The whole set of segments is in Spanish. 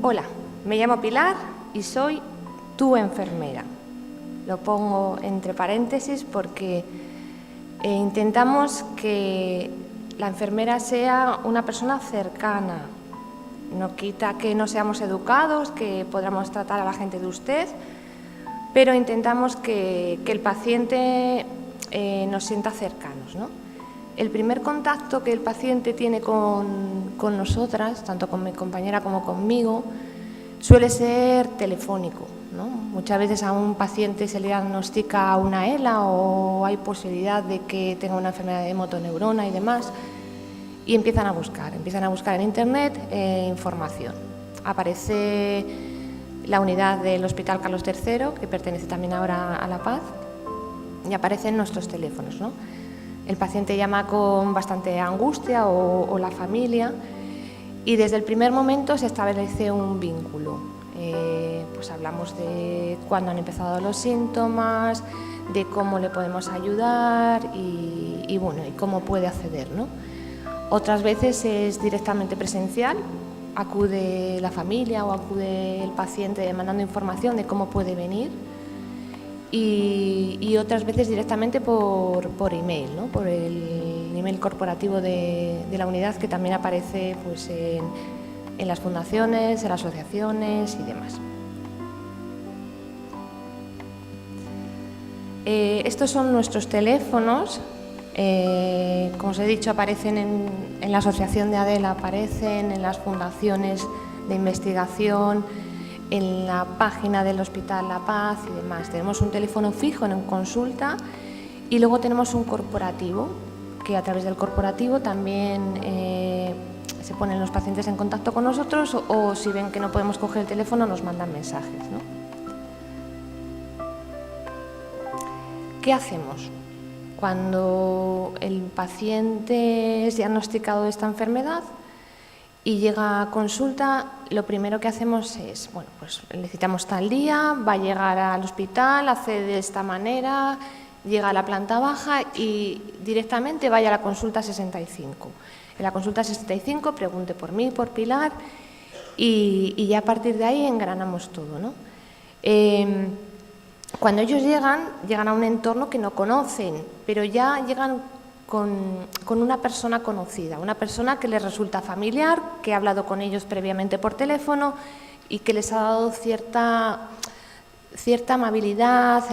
Hola, me llamo Pilar y soy tu enfermera. Lo pongo entre paréntesis porque intentamos que la enfermera sea una persona cercana. No quita que no seamos educados, que podamos tratar a la gente de usted, pero intentamos que el paciente nos sienta cercanos, ¿no? El primer contacto que el paciente tiene con nosotras, tanto con mi compañera como conmigo, suele ser telefónico, ¿no? Muchas veces a un paciente se le diagnostica una ELA o hay posibilidad de que tenga una enfermedad de motoneurona y demás, y empiezan a buscar en Internet información. Aparece la unidad del Hospital Carlos III, que pertenece también ahora a La Paz, y aparecen nuestros teléfonos, ¿no? El paciente llama con bastante angustia o la familia, y desde el primer momento se establece un vínculo. Pues hablamos de cuándo han empezado los síntomas, de cómo le podemos ayudar y cómo puede acceder, ¿no? Otras veces es directamente presencial, acude la familia o acude el paciente demandando información de cómo puede venir, y otras veces directamente por email, ¿no? Por el email corporativo de la unidad, que también aparece pues, en las fundaciones, en las asociaciones y demás. Estos son nuestros teléfonos. Como os he dicho, aparecen en la asociación de ADELA, aparecen en las fundaciones de investigación, en la página del Hospital La Paz y demás. Tenemos un teléfono fijo en consulta y luego tenemos un corporativo, que a través del corporativo también se ponen los pacientes en contacto con nosotros, o si ven que no podemos coger el teléfono nos mandan mensajes, ¿no? ¿Qué hacemos? Cuando el paciente es diagnosticado de esta enfermedad y llega a consulta, lo primero que hacemos es, bueno, pues le citamos tal día, va a llegar al hospital, hace de esta manera, llega a la planta baja y directamente vaya a la consulta 65. En la consulta 65 pregunte por mí, por Pilar, y ya a partir de ahí engranamos todo, ¿no? Cuando ellos llegan a un entorno que no conocen, pero ya llegan con una persona conocida, una persona que les resulta familiar, que ha hablado con ellos previamente por teléfono y que les ha dado cierta amabilidad,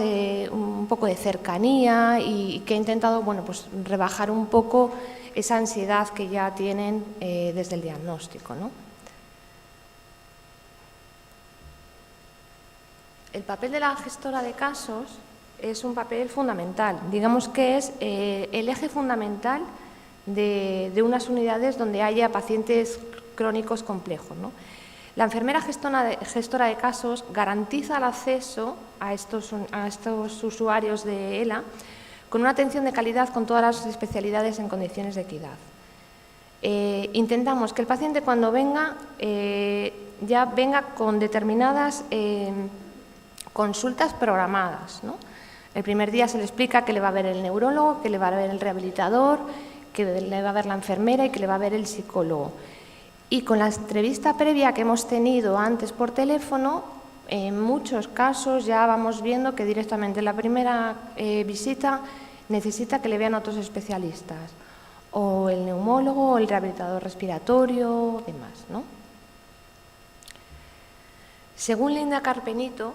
un poco de cercanía, y que ha intentado, bueno, pues rebajar un poco esa ansiedad que ya tienen desde el diagnóstico, ¿no? El papel de la gestora de casos es un papel fundamental, digamos que es el eje fundamental de unas unidades donde haya pacientes crónicos complejos, ¿no? La enfermera gestora de casos garantiza el acceso a estos usuarios de ELA con una atención de calidad con todas las especialidades en condiciones de equidad. Intentamos que el paciente cuando venga ya venga con determinadas consultas programadas, ¿no? El primer día se le explica que le va a ver el neurólogo, que le va a ver el rehabilitador, que le va a ver la enfermera y que le va a ver el psicólogo. Y con la entrevista previa que hemos tenido antes por teléfono, en muchos casos ya vamos viendo que directamente en la primera visita necesita que le vean otros especialistas, o el neumólogo, o el rehabilitador respiratorio, demás, ¿no? Según Linda Carpenito,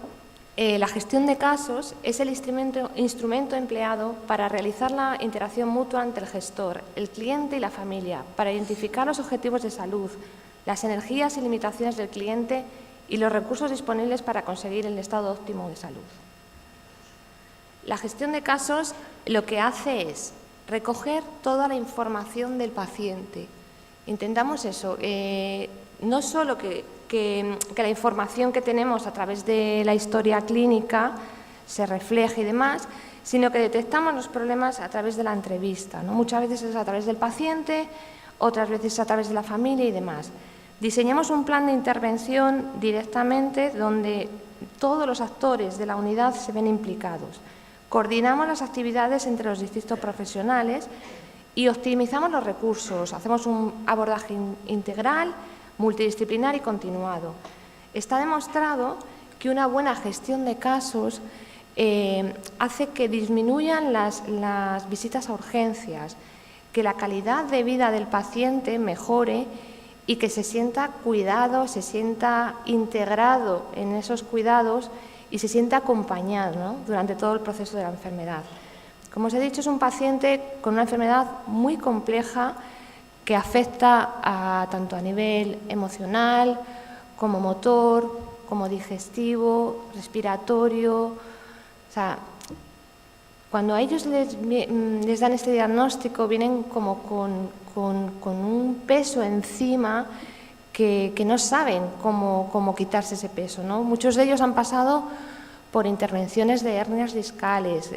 la gestión de casos es el instrumento empleado para realizar la interacción mutua entre el gestor, el cliente y la familia, para identificar los objetivos de salud, las energías y limitaciones del cliente y los recursos disponibles para conseguir el estado óptimo de salud. La gestión de casos lo que hace es recoger toda la información del paciente. Intentamos eso, no solo que la información que tenemos a través de la historia clínica se refleje y demás, sino que detectamos los problemas a través de la entrevista, ¿no? Muchas veces es a través del paciente, otras veces a través de la familia y demás. Diseñamos un plan de intervención directamente donde todos los actores de la unidad se ven implicados. Coordinamos las actividades entre los distintos profesionales y optimizamos los recursos. Hacemos un abordaje integral, multidisciplinar y continuado. Está demostrado que una buena gestión de casos hace que disminuyan las visitas a urgencias, que la calidad de vida del paciente mejore y que se sienta cuidado, se sienta integrado en esos cuidados y se sienta acompañado, ¿no?, durante todo el proceso de la enfermedad. Como os he dicho, es un paciente con una enfermedad muy compleja que afecta tanto a nivel emocional, como motor, como digestivo, respiratorio. O sea, cuando a ellos les dan este diagnóstico, vienen como con un peso encima que no saben cómo quitarse ese peso, ¿no? Muchos de ellos han pasado por intervenciones de hernias discales,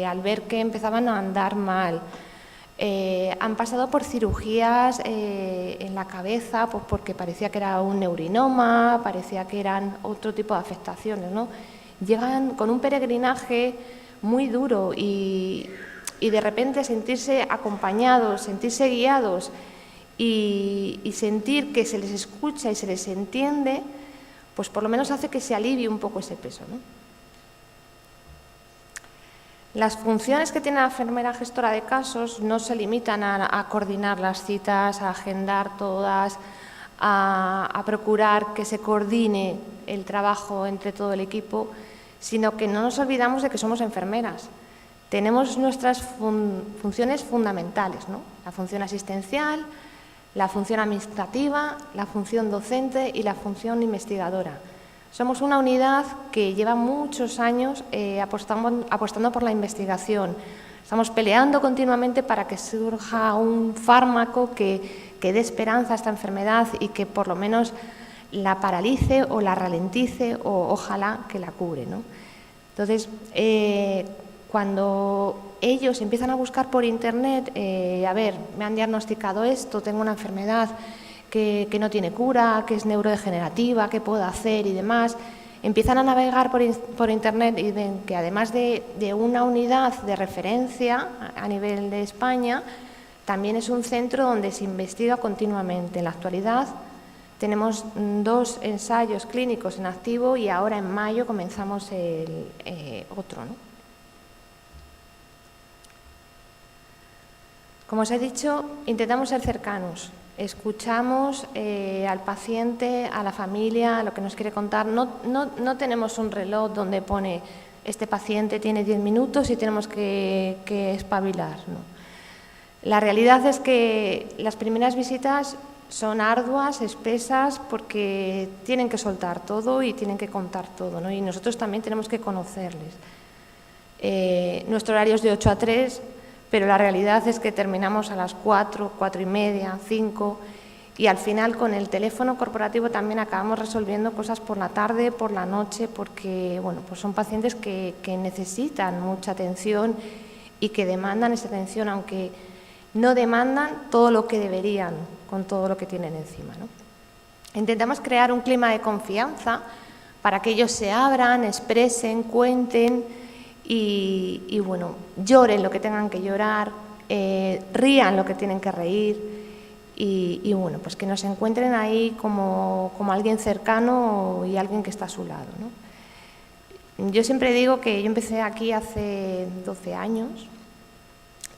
al ver que empezaban a andar mal. Han pasado por cirugías en la cabeza, pues porque parecía que era un neurinoma, parecía que eran otro tipo de afectaciones, ¿no? Llegan con un peregrinaje muy duro y de repente sentirse acompañados, sentirse guiados y sentir que se les escucha y se les entiende, pues por lo menos hace que se alivie un poco ese peso, ¿no? Las funciones que tiene la enfermera gestora de casos no se limitan a coordinar las citas, a agendar todas, a procurar que se coordine el trabajo entre todo el equipo, sino que no nos olvidamos de que somos enfermeras. Tenemos nuestras funciones fundamentales, ¿no? La función asistencial, la función administrativa, la función docente y la función investigadora. Somos una unidad que lleva muchos años apostando por la investigación. Estamos peleando continuamente para que surja un fármaco que dé esperanza a esta enfermedad y que por lo menos la paralice o la ralentice o ojalá que la cure, ¿no? Entonces, cuando ellos empiezan a buscar por internet, a ver, me han diagnosticado esto, tengo una enfermedad que no tiene cura, que es neurodegenerativa, qué puedo hacer y demás, empiezan a navegar por internet y ven que además de una unidad de referencia a nivel de España, también es un centro donde se investiga continuamente. En la actualidad tenemos 2 ensayos clínicos en activo y ahora en mayo comenzamos el otro, ¿no? Como os he dicho, intentamos ser cercanos. Escuchamos al paciente, a la familia, a lo que nos quiere contar. No tenemos un reloj donde pone este paciente tiene 10 minutos y tenemos que espabilar, ¿no? La realidad es que las primeras visitas son arduas, espesas, porque tienen que soltar todo y tienen que contar todo, ¿no? Y nosotros también tenemos que conocerles. Nuestro horario es de 8 a 3, pero la realidad es que terminamos a las 4, 4 y media, 5, y al final con el teléfono corporativo también acabamos resolviendo cosas por la tarde, por la noche, porque bueno, pues son pacientes que necesitan mucha atención y que demandan esa atención, aunque no demandan todo lo que deberían con todo lo que tienen encima, ¿no? Intentamos crear un clima de confianza para que ellos se abran, expresen, cuenten y bueno, lloren lo que tengan que llorar, rían lo que tienen que reír y bueno, pues que nos encuentren ahí como alguien cercano y alguien que está a su lado, ¿no? Yo siempre digo que yo empecé aquí hace 12 años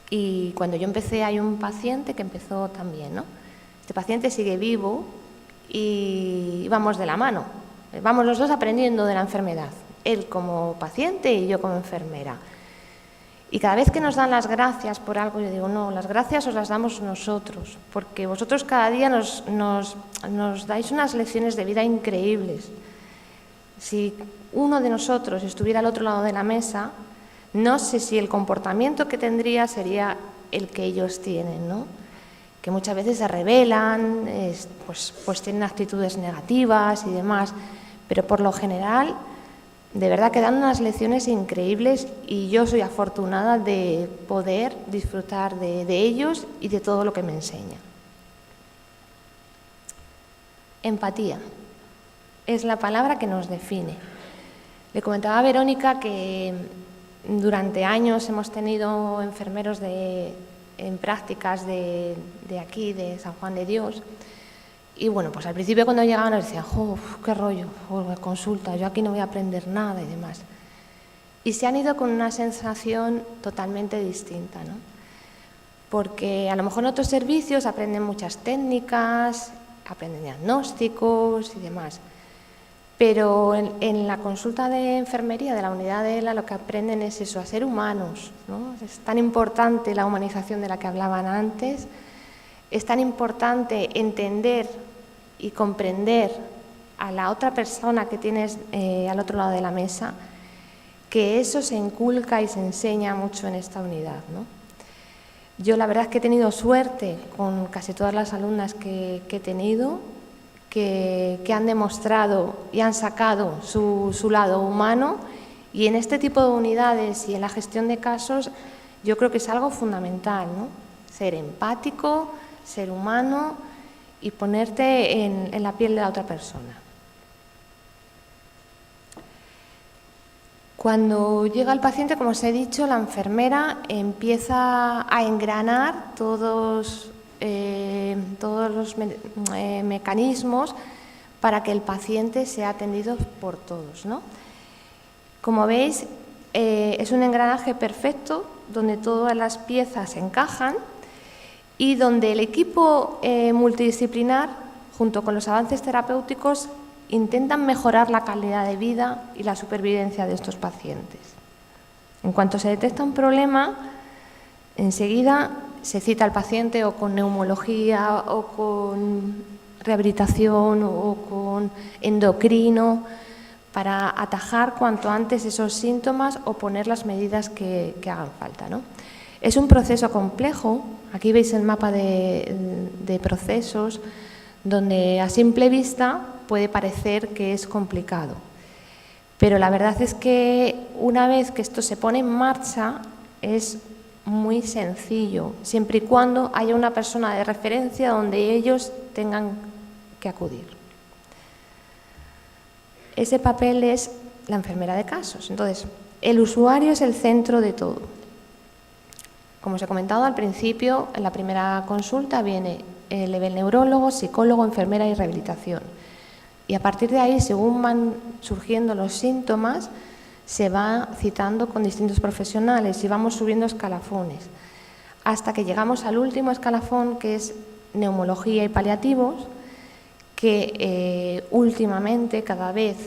y cuando yo empecé hay un paciente que empezó también, ¿no? Este paciente sigue vivo y vamos de la mano, vamos los dos aprendiendo de la enfermedad, él como paciente y yo como enfermera. Y cada vez que nos dan las gracias por algo, yo digo, no, las gracias os las damos nosotros, porque vosotros cada día nos dais unas lecciones de vida increíbles. Si uno de nosotros estuviera al otro lado de la mesa, no sé si el comportamiento que tendría sería el que ellos tienen, ¿no? Que muchas veces se rebelan, pues tienen actitudes negativas y demás, pero por lo general, de verdad que dan unas lecciones increíbles y yo soy afortunada de poder disfrutar de ellos y de todo lo que me enseñan. Empatía es la palabra que nos define. Le comentaba a Verónica que durante años hemos tenido enfermeros en prácticas de aquí, de San Juan de Dios, Y bueno, pues al principio cuando llegaban nos decían, qué rollo, consulta, yo aquí no voy a aprender nada y demás. Y se han ido con una sensación totalmente distinta, ¿no? Porque a lo mejor en otros servicios aprenden muchas técnicas, aprenden diagnósticos y demás. Pero en la consulta de enfermería de la unidad de ELA lo que aprenden es eso, a ser humanos, ¿no? Es tan importante la humanización de la que hablaban antes, es tan importante entender y comprender a la otra persona que tienes al otro lado de la mesa, que eso se inculca y se enseña mucho en esta unidad, ¿no? Yo la verdad es que he tenido suerte con casi todas las alumnas que he tenido, que han demostrado y han sacado su lado humano, y en este tipo de unidades y en la gestión de casos yo creo que es algo fundamental, ¿no? Ser empático, ser humano y ponerte en la piel de la otra persona. Cuando llega el paciente, como os he dicho, la enfermera empieza a engranar todos los mecanismos para que el paciente sea atendido por todos, ¿no? Como veis, es un engranaje perfecto donde todas las piezas encajan y donde el equipo multidisciplinar, junto con los avances terapéuticos, intentan mejorar la calidad de vida y la supervivencia de estos pacientes. En cuanto se detecta un problema, enseguida se cita al paciente o con neumología o con rehabilitación o con endocrino para atajar cuanto antes esos síntomas o poner las medidas que hagan falta, ¿no? Es un proceso complejo. Aquí veis el mapa de procesos donde a simple vista puede parecer que es complicado. Pero la verdad es que una vez que esto se pone en marcha es muy sencillo, siempre y cuando haya una persona de referencia donde ellos tengan que acudir. Ese papel es la enfermera de casos. Entonces, el usuario es el centro de todo. Como os he comentado al principio, en la primera consulta viene el neurólogo, psicólogo, enfermera y rehabilitación. Y a partir de ahí, según van surgiendo los síntomas, se va citando con distintos profesionales y vamos subiendo escalafones, hasta que llegamos al último escalafón, que es neumología y paliativos, que últimamente cada vez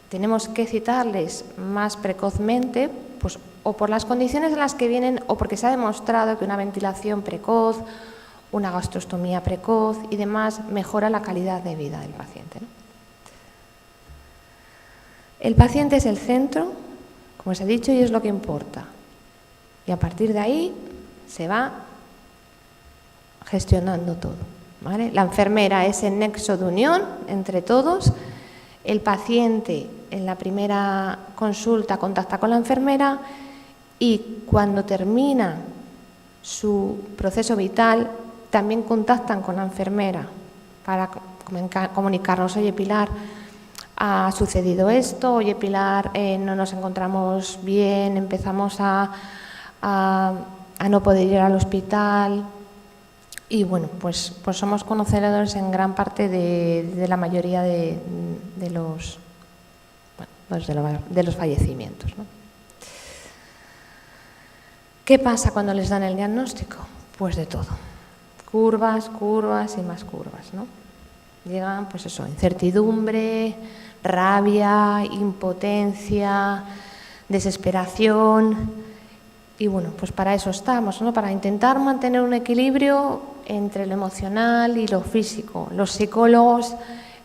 tenemos que citarles más precozmente, pues, o por las condiciones en las que vienen o porque se ha demostrado que una ventilación precoz, una gastrostomía precoz y demás mejora la calidad de vida del paciente, ¿no? El paciente es el centro, como os he dicho, y es lo que importa. Y a partir de ahí se va gestionando todo, ¿vale? La enfermera es el nexo de unión entre todos. El paciente en la primera consulta contacta con la enfermera y cuando termina su proceso vital también contactan con la enfermera para comunicarnos: oye, Pilar, ha sucedido esto, oye, Pilar, no nos encontramos bien, empezamos a no poder ir al hospital. Y bueno, pues somos conocedores en gran parte de la mayoría de los fallecimientos, ¿no? ¿Qué pasa cuando les dan el diagnóstico? Pues de todo. Curvas, curvas y más curvas, ¿no? Llegan, pues eso, incertidumbre, rabia, impotencia, desesperación. Y bueno, pues para eso estamos, ¿no? Para intentar mantener un equilibrio entre lo emocional y lo físico. Los psicólogos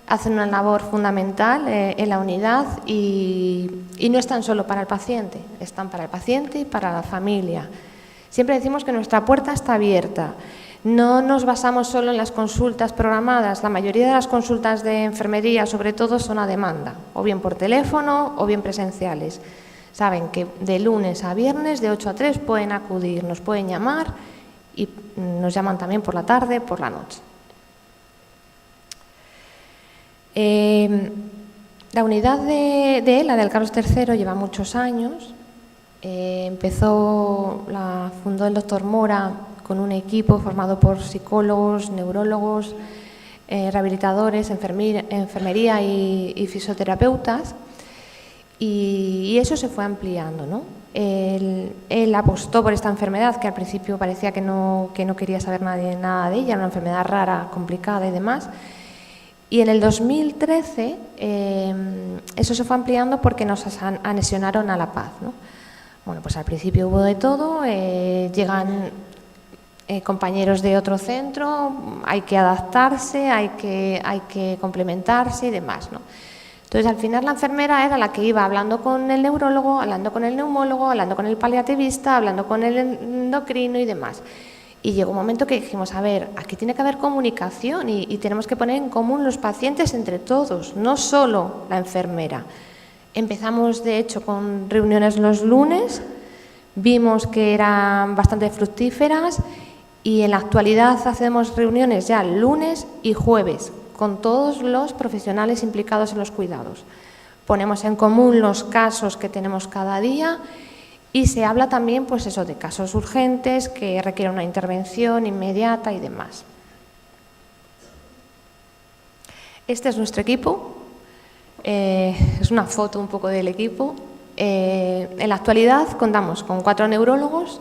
hacen una labor fundamental en la unidad y no están solo para el paciente, están para el paciente y para la familia. Siempre decimos que nuestra puerta está abierta. No nos basamos solo en las consultas programadas. La mayoría de las consultas de enfermería, sobre todo, son a demanda, o bien por teléfono o bien presenciales. Saben que de lunes a viernes, de 8 a 3, pueden acudir, nos pueden llamar y nos llaman también por la tarde, por la noche. La unidad de ELA, del Carlos III, lleva muchos años. La fundó el doctor Mora con un equipo formado por psicólogos, neurólogos, rehabilitadores, enfermería y fisioterapeutas, y eso se fue ampliando, ¿no? Él apostó por esta enfermedad, que al principio parecía que no quería saber nada de ella, era una enfermedad rara, complicada y demás. Y en el 2013 eso se fue ampliando porque nos anexionaron a La Paz, ¿no? Bueno, pues al principio hubo de todo, llegan compañeros de otro centro, hay que adaptarse, hay que complementarse y demás, ¿no? Entonces, al final la enfermera era la que iba hablando con el neurólogo, hablando con el neumólogo, hablando con el paliativista, hablando con el endocrino y demás. Y llegó un momento que dijimos, a ver, aquí tiene que haber comunicación y tenemos que poner en común los pacientes entre todos, no solo la enfermera. Empezamos, de hecho, con reuniones los lunes, vimos que eran bastante fructíferas y en la actualidad hacemos reuniones ya lunes y jueves, con todos los profesionales implicados en los cuidados. Ponemos en común los casos que tenemos cada día y se habla también, pues eso, de casos urgentes que requieren una intervención inmediata y demás. Este es nuestro equipo. Es una foto un poco del equipo. En la actualidad contamos con 4 neurólogos,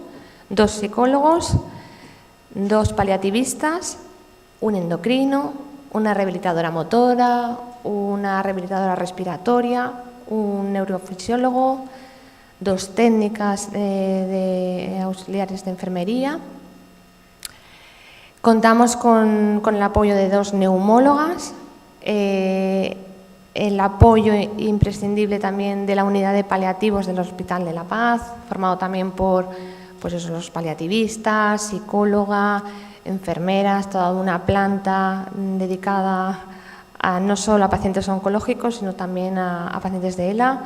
2 psicólogos, 2 paliativistas, un endocrino, una rehabilitadora motora, una rehabilitadora respiratoria, un neurofisiólogo, 2 técnicas de auxiliares de enfermería. Contamos con el apoyo de 2 neumólogas, el apoyo imprescindible también de la unidad de paliativos del Hospital de La Paz, formado también por los paliativistas, psicóloga, enfermeras, toda una planta dedicada no solo a pacientes oncológicos, sino también a pacientes de ELA.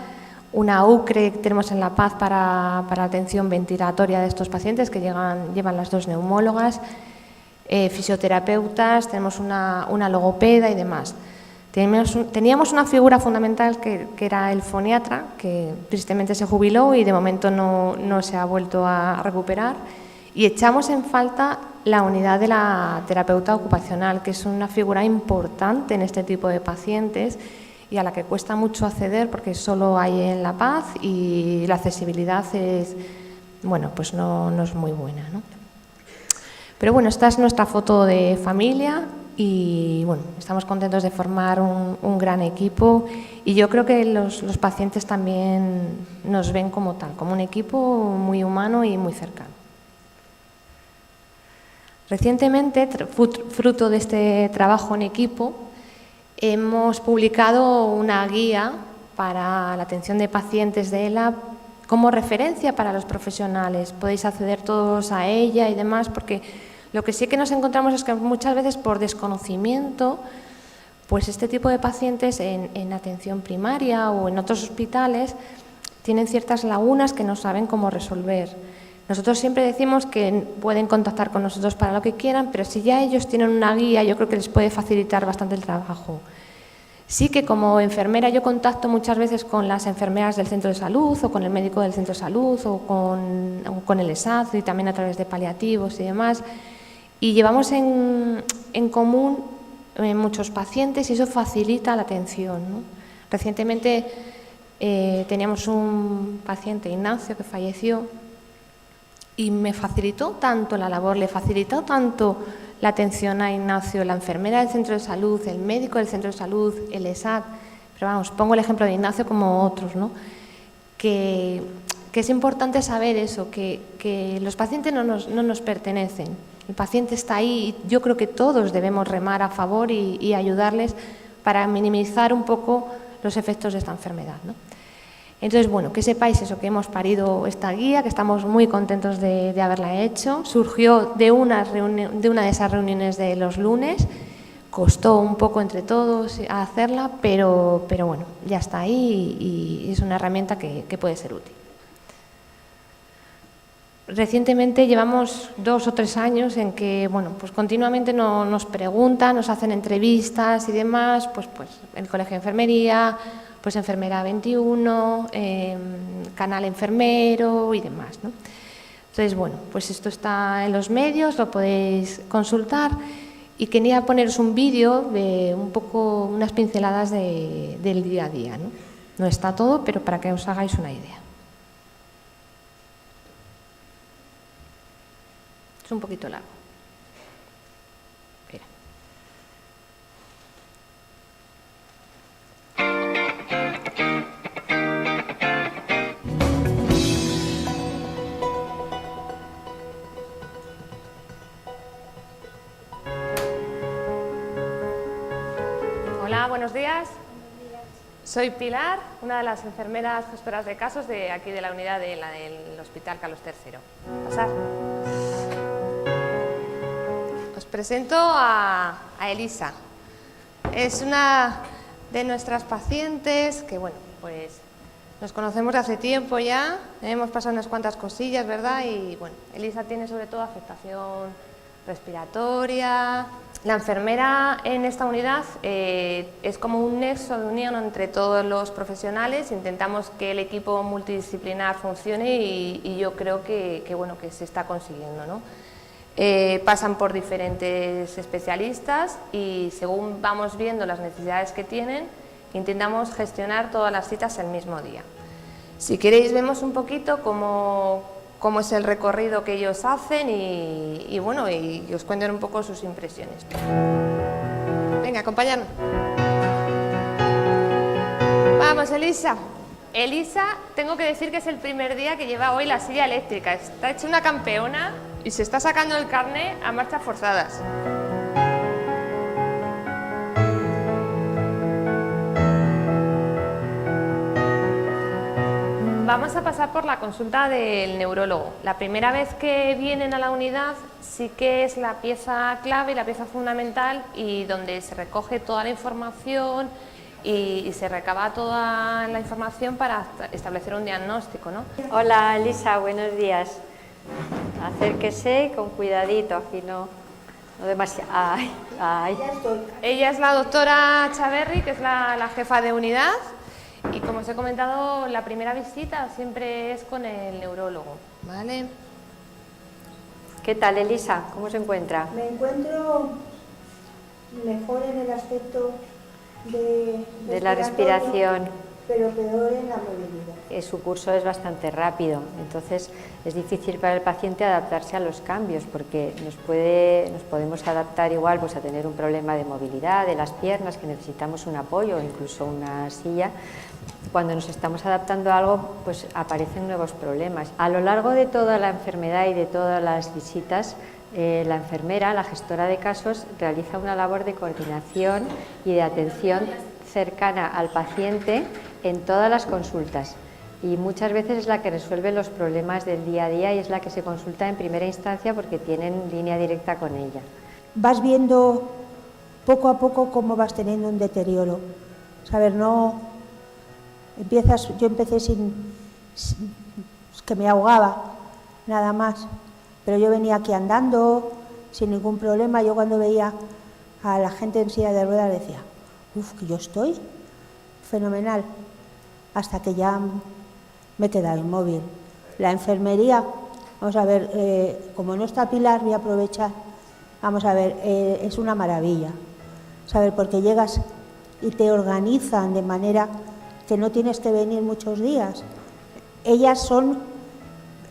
Una UCRE que tenemos en La Paz para atención ventilatoria de estos pacientes que llevan las 2 neumólogas, fisioterapeutas, tenemos una logopeda y demás. Teníamos una figura fundamental que era el foniatra, que tristemente se jubiló y de momento no se ha vuelto a recuperar. Y echamos en falta la unidad de la terapeuta ocupacional, que es una figura importante en este tipo de pacientes y a la que cuesta mucho acceder porque solo hay en La Paz y la accesibilidad pues no es muy buena, ¿no? Pero bueno, esta es nuestra foto de familia y bueno, estamos contentos de formar un gran equipo y yo creo que los pacientes también nos ven como tal, como un equipo muy humano y muy cercano. Recientemente, fruto de este trabajo en equipo, hemos publicado una guía para la atención de pacientes de ELA como referencia para los profesionales. Podéis acceder todos a ella y demás, porque lo que sí que nos encontramos es que muchas veces por desconocimiento, pues este tipo de pacientes en atención primaria o en otros hospitales tienen ciertas lagunas que no saben cómo resolver. Nosotros siempre decimos que pueden contactar con nosotros para lo que quieran, pero si ya ellos tienen una guía, yo creo que les puede facilitar bastante el trabajo. Sí que como enfermera yo contacto muchas veces con las enfermeras del centro de salud o con el médico del centro de salud o con el ESAD y también a través de paliativos y demás. Y llevamos en común muchos pacientes y eso facilita la atención, ¿no? Recientemente teníamos un paciente, Ignacio, que falleció y me facilitó tanto la labor, le facilitó tanto la atención a Ignacio, la enfermera del centro de salud, el médico del centro de salud, el ESAD, pero vamos, pongo el ejemplo de Ignacio como otros, ¿no? Que es importante saber eso, que los pacientes no nos pertenecen, el paciente está ahí y yo creo que todos debemos remar a favor y ayudarles para minimizar un poco los efectos de esta enfermedad, ¿no? Entonces, bueno, que sepáis eso, que hemos parido esta guía, que estamos muy contentos de haberla hecho. Surgió de una de esas reuniones de los lunes, costó un poco entre todos hacerla, pero bueno, ya está ahí y es una herramienta que puede ser útil. Recientemente llevamos 2 o 3 años en que, bueno, pues continuamente nos preguntan, nos hacen entrevistas y demás, pues el Colegio de Enfermería, pues Enfermera 21, Canal Enfermero y demás, ¿no? Entonces, bueno, pues esto está en los medios, lo podéis consultar y quería poneros un vídeo de un poco, unas pinceladas del día a día, ¿no? No está todo, pero para que os hagáis una idea. Es un poquito largo. Espera. Hola, buenos días. Soy Pilar, una de las enfermeras gestoras de casos de aquí de la unidad del Hospital Carlos III. Pasar. Os presento a Elisa. Es una de nuestras pacientes que, bueno, pues nos conocemos de hace tiempo ya, hemos pasado unas cuantas cosillas, ¿verdad? Y bueno, Elisa tiene sobre todo afectación respiratoria. La enfermera en esta unidad es como un nexo de unión entre todos los profesionales. Intentamos que el equipo multidisciplinar funcione y yo creo que bueno, que se está consiguiendo, ¿no? Pasan por diferentes especialistas y según vamos viendo las necesidades que tienen, intentamos gestionar todas las citas el mismo día. Si queréis vemos un poquito cómo es el recorrido que ellos hacen y bueno, y os cuenten un poco sus impresiones. Venga, acompáñanos. Vamos, Elisa. Elisa, tengo que decir que es el primer día que lleva hoy la silla eléctrica. Está hecha una campeona y se está sacando el carné a marchas forzadas. Vamos a pasar por la consulta del neurólogo. La primera vez que vienen a la unidad sí que es la pieza clave, la pieza fundamental y donde se recoge toda la información y se recaba toda la información para establecer un diagnóstico, ¿no? Hola Elisa, buenos días. Acérquese con cuidadito, aquí no demasiado. Ay. Ella es la doctora Chaverri, que es la jefa de unidad. Y como os he comentado, la primera visita siempre es con el neurólogo, ¿vale? ¿Qué tal, Elisa? ¿Cómo se encuentra? Me encuentro mejor en el aspecto de la respiración, pero peor en la movilidad. Su curso es bastante rápido, entonces es difícil para el paciente adaptarse a los cambios porque nos podemos adaptar igual pues, a tener un problema de movilidad de las piernas, que necesitamos un apoyo o incluso una silla. Cuando nos estamos adaptando a algo, pues aparecen nuevos problemas. A lo largo de toda la enfermedad y de todas las visitas, la enfermera, la gestora de casos, realiza una labor de coordinación y de atención cercana al paciente en todas las consultas. Y muchas veces es la que resuelve los problemas del día a día y es la que se consulta en primera instancia porque tienen línea directa con ella. Vas viendo poco a poco cómo vas teniendo un deterioro. Saber, no empiezas, yo empecé sin que me ahogaba, nada más, pero yo venía aquí andando sin ningún problema. Yo cuando veía a la gente en silla de ruedas decía, uff, que yo estoy fenomenal, hasta que ya me he quedado inmóvil. La enfermería, vamos a ver, como no está Pilar, voy a aprovechar, vamos a ver, es una maravilla, saber, porque llegas y te organizan de manera que no tienes que venir muchos días. Ellas son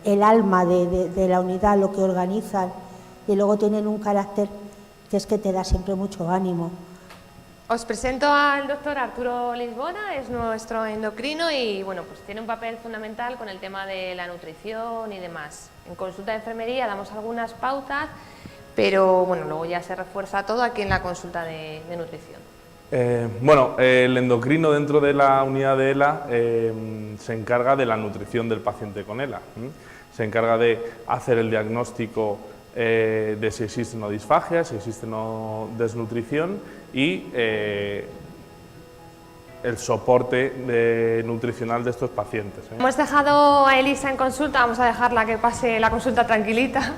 el alma de la unidad, lo que organizan, y luego tienen un carácter que es que te da siempre mucho ánimo. Os presento al doctor Arturo Lisbona, es nuestro endocrino y bueno, pues tiene un papel fundamental con el tema de la nutrición y demás. En consulta de enfermería damos algunas pautas, pero bueno, luego ya se refuerza todo aquí en la consulta de nutrición. Bueno, el endocrino dentro de la unidad de ELA se encarga de la nutrición del paciente con ELA. Se encarga de hacer el diagnóstico de si existe no disfagia, si existe no desnutrición y el soporte nutricional de estos pacientes. Hemos dejado a Elisa en consulta, vamos a dejarla que pase la consulta tranquilita.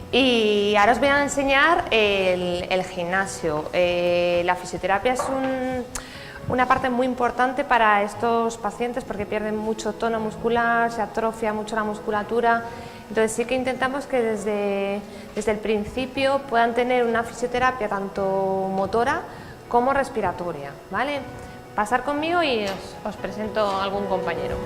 Y ahora os voy a enseñar el gimnasio. La fisioterapia es una parte muy importante para estos pacientes porque pierden mucho tono muscular, se atrofia mucho la musculatura Entonces sí que intentamos que desde el principio puedan tener una fisioterapia tanto motora como respiratoria, ¿vale? Pasar conmigo y os presento a algún compañero.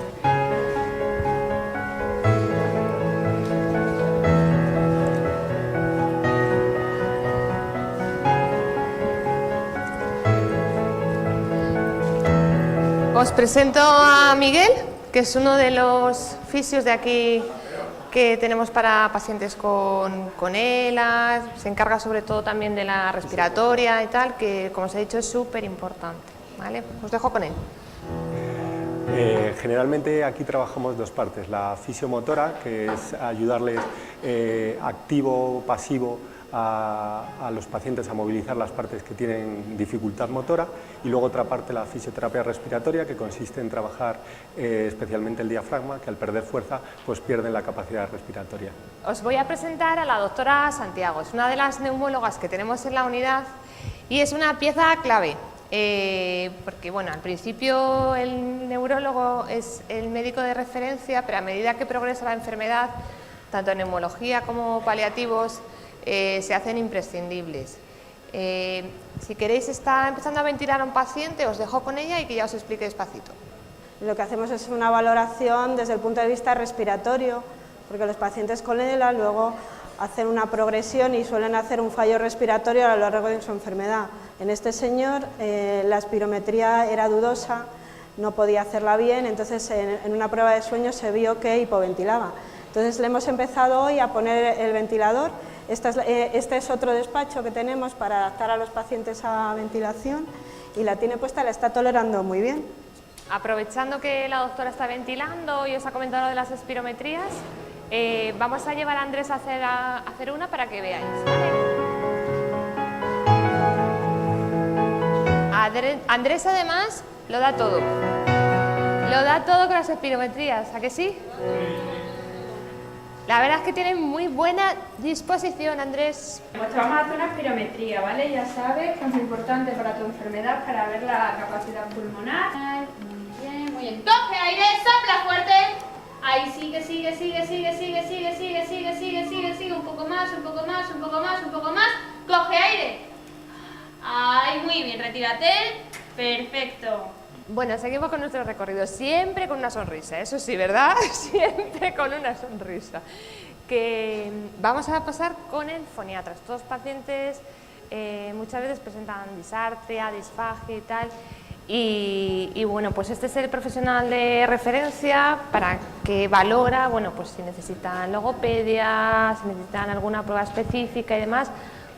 Os presento a Miguel, que es uno de los fisios de aquí que tenemos para pacientes con ELA, se encarga sobre todo también de la respiratoria y tal, que como os he dicho es súper importante, ¿vale? Os dejo con él. Generalmente aquí trabajamos dos partes, la fisiomotora, que es ayudarles activo, pasivo, a los pacientes a movilizar las partes que tienen dificultad motora, y luego otra parte, la fisioterapia respiratoria, que consiste en trabajar especialmente el diafragma, que al perder fuerza pues pierden la capacidad respiratoria. Os voy a presentar a la doctora Santiago, es una de las neumólogas que tenemos en la unidad y es una pieza clave, porque bueno, al principio el neurólogo es el médico de referencia, pero a medida que progresa la enfermedad, tanto en neumología como paliativos, se hacen imprescindibles. Si queréis, está empezando a ventilar a un paciente, os dejo con ella y que ya os explique despacito. Lo que hacemos es una valoración desde el punto de vista respiratorio, porque los pacientes con ELA luego hacen una progresión y suelen hacer un fallo respiratorio a lo largo de su enfermedad. En este señor la espirometría era dudosa, no podía hacerla bien, entonces en una prueba de sueño se vio que hipoventilaba. Entonces le hemos empezado hoy a poner el ventilador. Este es otro despacho que tenemos para adaptar a los pacientes a ventilación y la tiene puesta, la está tolerando muy bien. Aprovechando que la doctora está ventilando y os ha comentado de las espirometrías, vamos a llevar a Andrés a hacer una para que veáis, ¿vale? Andrés además lo da todo con las espirometrías, ¿a que sí? La verdad es que tiene muy buena disposición, Andrés. Pues te vamos a hacer una espirometría, ¿vale? Ya sabes que es muy importante para tu enfermedad, para ver la capacidad pulmonar. Muy bien, muy bien. Coge aire, sopla fuerte. Ahí sigue, un poco más. Coge aire. Ay, muy bien, retírate. Perfecto. Bueno, seguimos con nuestro recorrido, siempre con una sonrisa, eso sí, ¿verdad? Siempre con una sonrisa. Que vamos a pasar con el foniatra. Estos pacientes muchas veces presentan disartria, disfagia y tal. Y bueno, pues este es el profesional de referencia para que valora, bueno, pues si necesitan logopedia, si necesitan alguna prueba específica y demás,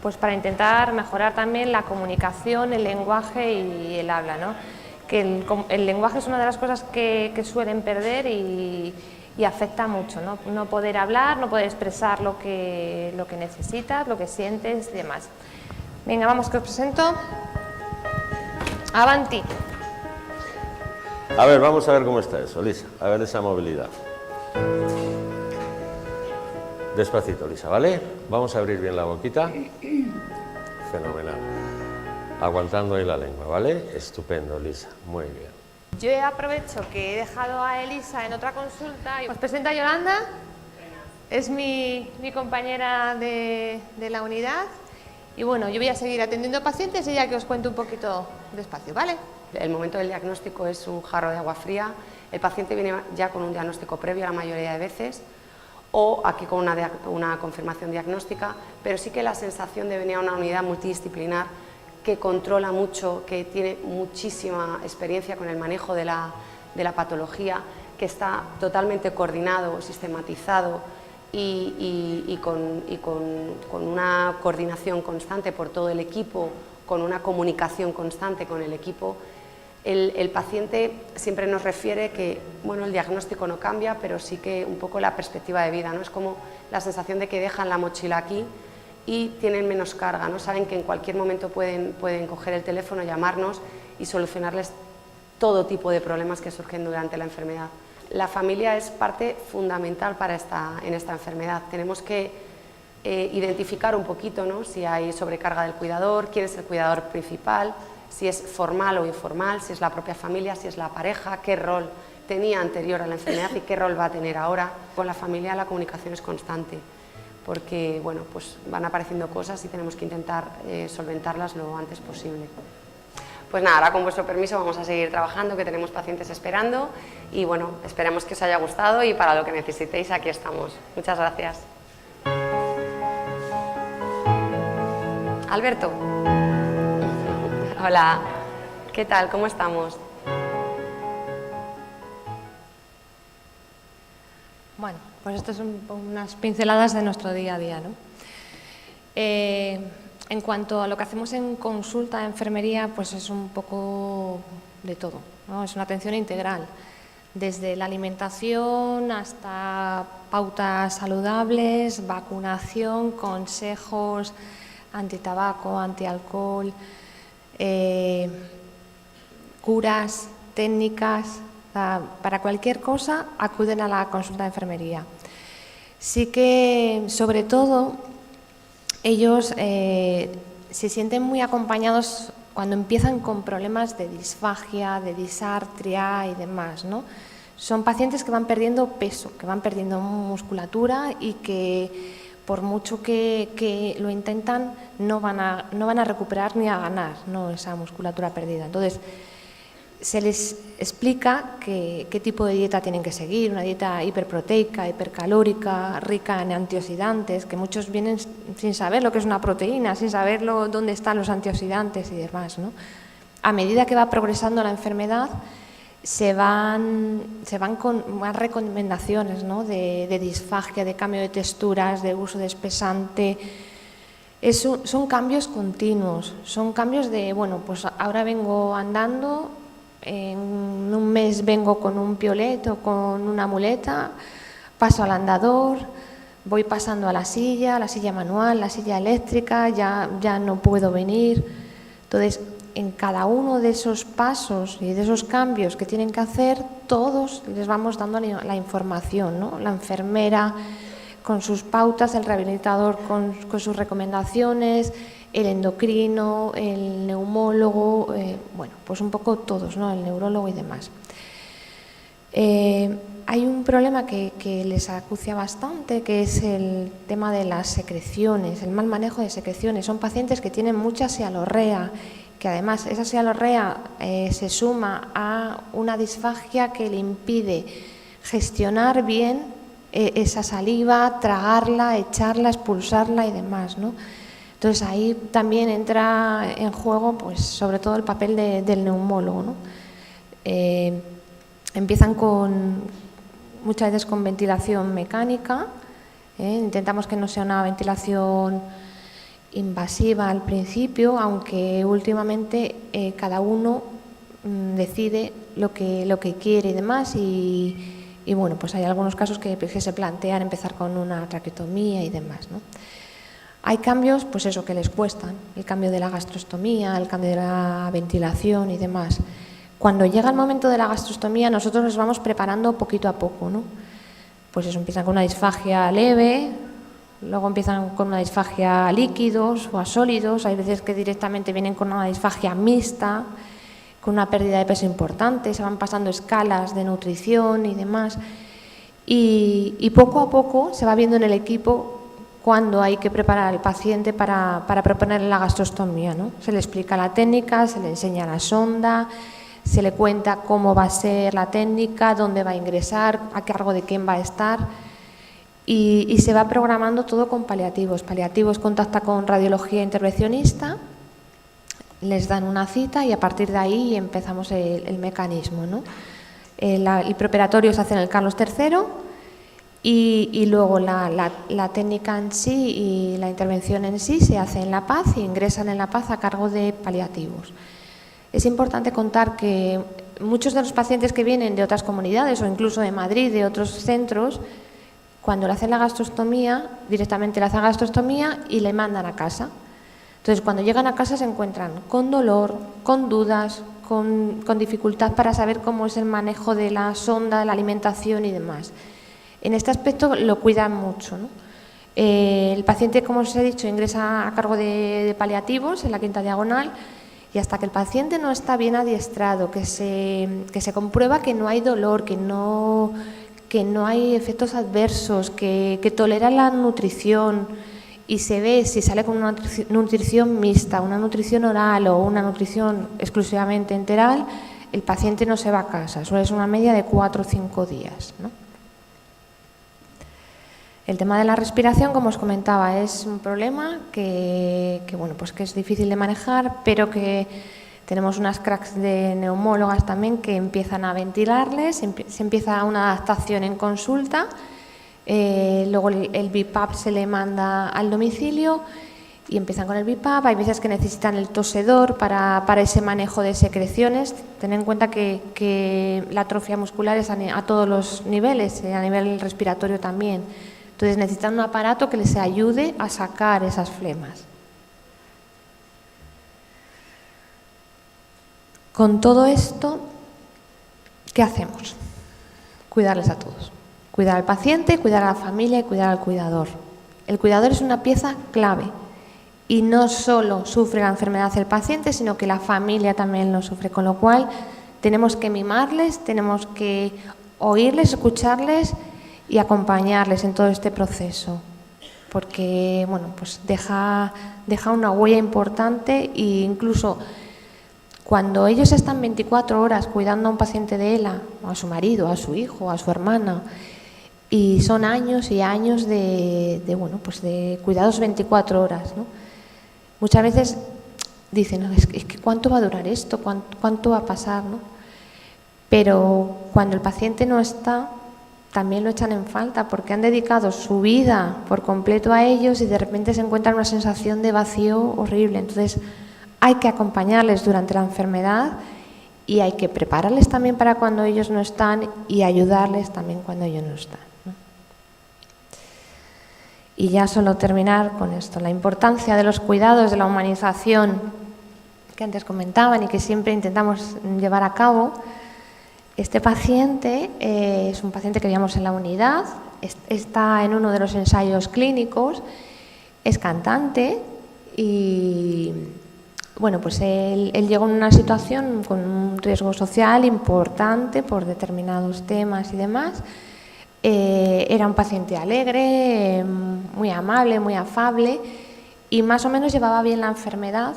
pues para intentar mejorar también la comunicación, el lenguaje y el habla, ¿no? Que el lenguaje es una de las cosas que suelen perder y afecta mucho, ¿no? No poder hablar, no poder expresar lo que necesitas, lo que sientes y demás. Venga, vamos, que os presento. Avanti. A ver, vamos a ver cómo está eso, Lisa. A ver esa movilidad. Despacito, Lisa, ¿vale? Vamos a abrir bien la boquita. Fenomenal. Aguantando ahí la lengua, ¿vale? Estupendo, Lisa. Muy bien. Yo aprovecho que he dejado a Elisa en otra consulta y os presento a Yolanda. Es mi compañera de la unidad. Y bueno, yo voy a seguir atendiendo pacientes y ya que os cuento un poquito despacio, ¿vale? El momento del diagnóstico es un jarro de agua fría. El paciente viene ya con un diagnóstico previo la mayoría de veces, o aquí con una confirmación diagnóstica, pero sí que la sensación de venir a una unidad multidisciplinar que controla mucho, que tiene muchísima experiencia con el manejo de la patología, que está totalmente coordinado, sistematizado y con una coordinación constante por todo el equipo, con una comunicación constante con el equipo. El paciente siempre nos refiere que bueno, el diagnóstico no cambia, pero sí que un poco la perspectiva de vida, ¿no? Es como la sensación de que dejan la mochila aquí y tienen menos carga, ¿no? Saben que en cualquier momento pueden coger el teléfono, llamarnos y solucionarles todo tipo de problemas que surgen durante la enfermedad. La familia es parte fundamental en esta enfermedad. Tenemos que identificar un poquito, ¿no? Si hay sobrecarga del cuidador, quién es el cuidador principal, si es formal o informal, si es la propia familia, si es la pareja, qué rol tenía anterior a la enfermedad y qué rol va a tener ahora. Con la familia la comunicación es constante, porque bueno, pues van apareciendo cosas y tenemos que intentar solventarlas lo antes posible. Pues nada, ahora con vuestro permiso vamos a seguir trabajando, que tenemos pacientes esperando y bueno, esperemos que os haya gustado y para lo que necesitéis aquí estamos. Muchas gracias. Alberto. Hola, ¿qué tal? ¿Cómo estamos? Bueno, pues esto son unas pinceladas de nuestro día a día, ¿no? En cuanto a lo que hacemos en consulta de enfermería, pues es un poco de todo, ¿no? Es una atención integral, desde la alimentación hasta pautas saludables, vacunación, consejos antitabaco, antialcohol, curas, técnicas. Para cualquier cosa acuden a la consulta de enfermería. Sí que, sobre todo, ellos se sienten muy acompañados cuando empiezan con problemas de disfagia, de disartria y demás, ¿no? Son pacientes que van perdiendo peso, que van perdiendo musculatura y que por mucho que lo intentan no van a recuperar ni a ganar, ¿no?, esa musculatura perdida. Entonces, se les explica qué tipo de dieta tienen que seguir, una dieta hiperproteica, hipercalórica, rica en antioxidantes, que muchos vienen sin saber lo que es una proteína, sin saber dónde están los antioxidantes y demás, ¿no? A medida que va progresando la enfermedad, se van con más recomendaciones, ¿no?, de disfagia, de cambio de texturas, de uso de espesante. Son cambios continuos, son cambios de, bueno, pues ahora vengo andando, en un mes vengo con un piolet o con una muleta, paso al andador, voy pasando a la silla manual, la silla eléctrica, ya no puedo venir. Entonces, en cada uno de esos pasos y de esos cambios que tienen que hacer, todos les vamos dando la información, ¿no? La enfermera con sus pautas, el rehabilitador con sus recomendaciones, el endocrino, el neumólogo, bueno, pues un poco todos, ¿no?, el neurólogo y demás. Hay un problema que les acucia bastante, que es el tema de las secreciones, el mal manejo de secreciones. Son pacientes que tienen mucha sialorrea, que además esa sialorrea se suma a una disfagia que le impide gestionar bien esa saliva, tragarla, echarla, expulsarla y demás, ¿no? Entonces ahí también entra en juego, pues, sobre todo el papel del neumólogo, ¿no? Empiezan muchas veces con ventilación mecánica, intentamos que no sea una ventilación invasiva al principio, aunque últimamente cada uno decide lo que quiere y demás, y bueno, pues hay algunos casos que se plantean empezar con una traqueotomía y demás, ¿no? Hay cambios, pues eso, que les cuestan, el cambio de la gastrostomía, el cambio de la ventilación y demás. Cuando llega el momento de la gastrostomía, nosotros los vamos preparando poquito a poco, ¿no? Pues eso, empiezan con una disfagia leve, luego empiezan con una disfagia a líquidos o a sólidos, hay veces que directamente vienen con una disfagia mixta, con una pérdida de peso importante, se van pasando escalas de nutrición y demás, y poco a poco se va viendo en el equipo cuando hay que preparar al paciente para proponerle la gastrostomía, ¿no? Se le explica la técnica, se le enseña la sonda, se le cuenta cómo va a ser la técnica, dónde va a ingresar, a cargo de quién va a estar, y se va programando todo con paliativos. Paliativos contacta con radiología intervencionista, les dan una cita y a partir de ahí empezamos el mecanismo, ¿no? El preoperatorio se hace en el Carlos III y luego la técnica en sí y la intervención en sí se hace en La Paz y ingresan en La Paz a cargo de paliativos. Es importante contar que muchos de los pacientes que vienen de otras comunidades o incluso de Madrid, de otros centros, cuando le hacen la gastrostomía, directamente le hacen la gastrostomía y le mandan a casa. Entonces, cuando llegan a casa se encuentran con dolor, con dudas, con dificultad para saber cómo es el manejo de la sonda, de la alimentación y demás. En este aspecto lo cuidan mucho, ¿no? El paciente, como os he dicho, ingresa a cargo de paliativos en la Quinta Diagonal Y hasta que el paciente no está bien adiestrado, que se comprueba que no hay dolor, que no hay efectos adversos, que tolera la nutrición y se ve si sale con una nutrición mixta, una nutrición oral o una nutrición exclusivamente enteral, el paciente no se va a casa, suele ser una media de 4 o 5 días, ¿no? El tema de la respiración, como os comentaba, es un problema que es difícil de manejar, pero que tenemos unas cracks de neumólogas también que empiezan a ventilarles, se empieza una adaptación en consulta, luego el BiPAP se le manda al domicilio y empiezan con el BiPAP. Hay veces que necesitan el tosedor para ese manejo de secreciones. Ten en cuenta que la atrofia muscular es a todos los niveles, a nivel respiratorio también. Entonces necesitan un aparato que les ayude a sacar esas flemas. Con todo esto, ¿qué hacemos? Cuidarles a todos. Cuidar al paciente, cuidar a la familia y cuidar al cuidador. El cuidador es una pieza clave y no solo sufre la enfermedad el paciente, sino que la familia también lo sufre, con lo cual tenemos que mimarles, tenemos que oírles, escucharles y acompañarles en todo este proceso, porque deja una huella importante e incluso cuando ellos están 24 horas cuidando a un paciente de ELA, o a su marido, a su hijo, a su hermana, y son años y años de cuidados 24 horas, ¿no? Muchas veces dicen, no, es que ¿cuánto va a durar esto? ¿Cuánto va a pasar? ¿No? Pero cuando el paciente no está, también lo echan en falta porque han dedicado su vida por completo a ellos y de repente se encuentran una sensación de vacío horrible. Entonces hay que acompañarles durante la enfermedad y hay que prepararles también para cuando ellos no están y ayudarles también cuando ellos no están, ¿no? Y ya solo terminar con esto, la importancia de los cuidados, de la humanización que antes comentaban y que siempre intentamos llevar a cabo. Este paciente es un paciente que veíamos en la unidad, está en uno de los ensayos clínicos, es cantante y él llegó en una situación con un riesgo social importante por determinados temas y demás. Era un paciente alegre, muy amable, muy afable y más o menos llevaba bien la enfermedad.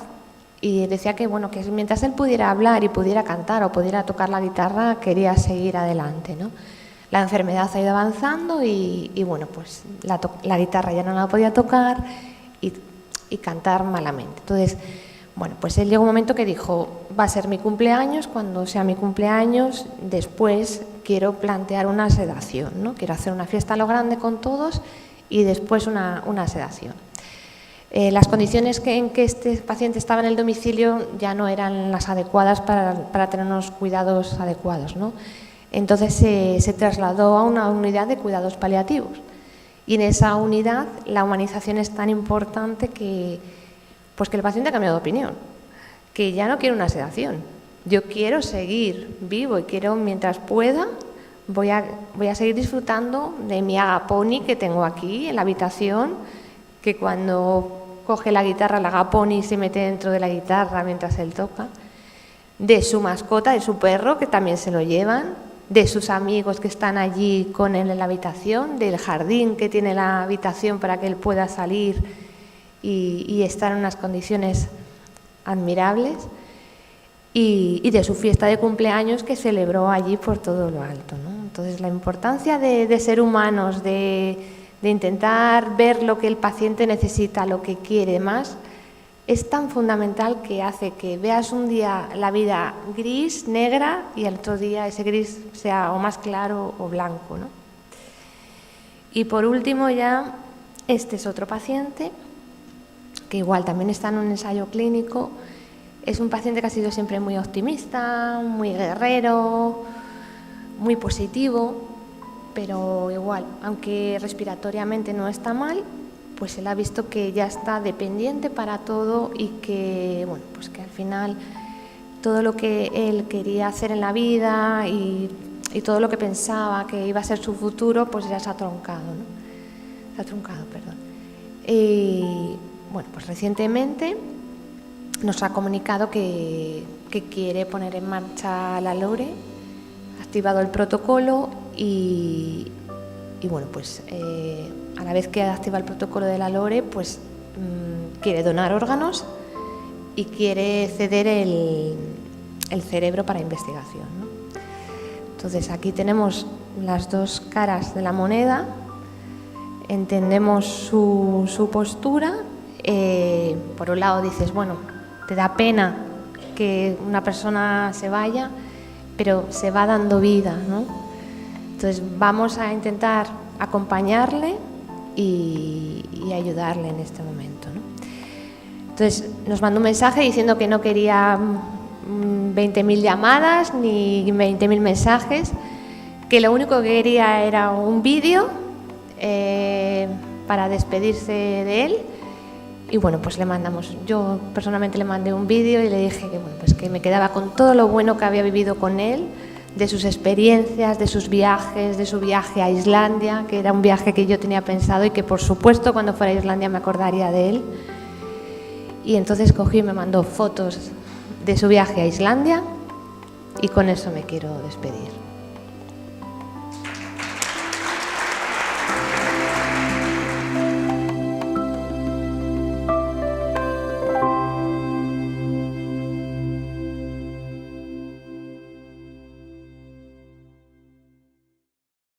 Y decía que mientras él pudiera hablar y pudiera cantar o pudiera tocar la guitarra, quería seguir adelante, ¿no? La enfermedad ha ido avanzando y la guitarra ya no la podía tocar y cantar malamente. Entonces, él llegó un momento que dijo, va a ser mi cumpleaños, cuando sea mi cumpleaños, después quiero plantear una sedación, ¿no? Quiero hacer una fiesta a lo grande con todos y después una sedación. Las condiciones en que este paciente estaba en el domicilio ya no eran las adecuadas para tener unos cuidados adecuados, ¿no? Entonces se trasladó a una unidad de cuidados paliativos y en esa unidad la humanización es tan importante que el paciente ha cambiado de opinión, que ya no quiere una sedación, yo quiero seguir vivo y quiero, mientras pueda, voy a seguir disfrutando de mi agaponi que tengo aquí en la habitación, que cuando coge la guitarra, el agaponi se mete dentro de la guitarra mientras él toca, de su mascota, de su perro, que también se lo llevan, de sus amigos que están allí con él en la habitación, del jardín que tiene la habitación para que él pueda salir y estar en unas condiciones admirables, y de su fiesta de cumpleaños que celebró allí por todo lo alto, ¿no? Entonces, la importancia de ser humanos, de intentar ver lo que el paciente necesita, lo que quiere más, es tan fundamental que hace que veas un día la vida gris, negra, y el otro día ese gris sea o más claro o blanco, ¿no? Y por último ya, este es otro paciente que igual también está en un ensayo clínico. Es un paciente que ha sido siempre muy optimista, muy guerrero, muy positivo, pero igual, aunque respiratoriamente no está mal, pues él ha visto que ya está dependiente para todo y que, que al final todo lo que él quería hacer en la vida y todo lo que pensaba que iba a ser su futuro, pues ya se ha truncado, ¿no? Se ha truncado, perdón. Y recientemente nos ha comunicado que quiere poner en marcha la LORE, ha activado el protocolo y bueno, pues a la vez que activa el protocolo de la LORE, pues quiere donar órganos y quiere ceder el cerebro para investigación, ¿no? Entonces aquí tenemos las dos caras de la moneda, entendemos su postura. Por un lado dices, bueno, te da pena que una persona se vaya, pero se va dando vida, ¿no? Entonces vamos a intentar acompañarle y ayudarle en este momento, ¿no? Entonces nos mandó un mensaje diciendo que no quería 20.000 llamadas ni 20.000 mensajes, que lo único que quería era un vídeo para despedirse de él. Y bueno, pues le mandamos, yo personalmente le mandé un vídeo y le dije que, bueno, pues que me quedaba con todo lo bueno que había vivido con él, de sus experiencias, de sus viajes, de su viaje a Islandia, que era un viaje que yo tenía pensado y que por supuesto cuando fuera a Islandia me acordaría de él. Y entonces cogí y me mandó fotos de su viaje a Islandia y con eso me quiero despedir.